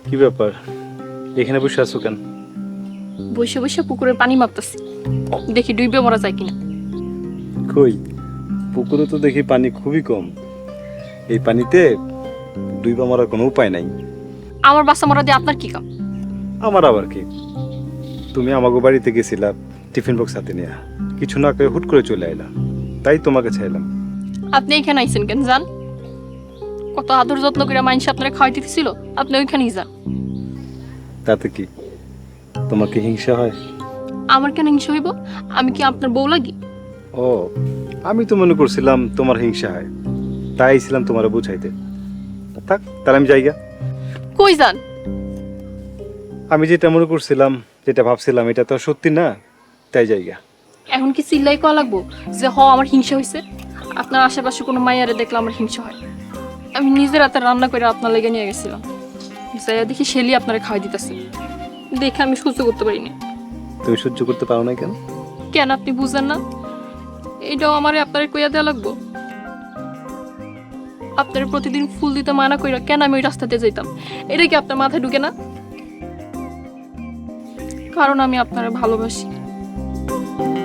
কি ব্যাপার এখানে বসে আছো কেন? বসে বসে পুকুরের পানি মাপতেছি, দেখি ডুইবে মরা যায় কিনা। কই, পুকুরে তো দেখি পানি খুবই কম। এই পানিতে ডুইবা মারার কোনো উপায় নাই। আমার বাচ্চা মরা দিয়ে আপনার কি কাম? আমার আবার কি, তুমি আমাগো বাড়িতে গেছিলা টিফিন বক্স হাতে নিয়ে, কিছু না করে হুট করে চলে আইলা, তাই তোমাকে চাইলাম। আপনি এখানে আইছেন কেন? যান, কত আদর যত্ন করে মানুষ আপনারা খাওয়াই দিতেছিল, আপনি ওইখানেই যান। তাতে কি তোমাকে হিংসা হয়? আমার কেন হিংসা হইব? আমি কি আপনার বউ লাগি? ও, আমি তো মনে করছিলাম তোমার হিংসা হয়, তাই ছিলাম তোমার বুঝাইতে। থাক, তাহলে আমি যাইগা। কই যান? আমি যেটা মনে করছিলাম, যেটা ভাবছিলাম, এটা তো আর সত্যি না, তাই যাইগা। এখন কি চিল্লাই কয়া লাগবো যে আমার হিংসা হয়েছে? আপনার আশেপাশে কোনো মাইয়ারে দেখলে আমার হিংসা হয়। আমি নিজের হাতে রান্না করে আপনার লেগে নিয়ে গেছিলাম, যাইয়া দেখি শেলি আপনারা খাওয়াই দিতেছে, দেখে আমি সহ্য করতে পারিনি। তুমি সহ্য করতে পারো না কেন? কেন আপনি বুঝেন না? এইটাও আমারে আপনারে কইয়া দেওয়া লাগবো? আপনার প্রতিদিন ফুল দিতে মানা কইরা কেন আমি ওই রাস্তাতে যাইতাম, এটা কি আপনার মাথায় ঢুকে না? কারণ আমি আপনারে ভালোবাসি।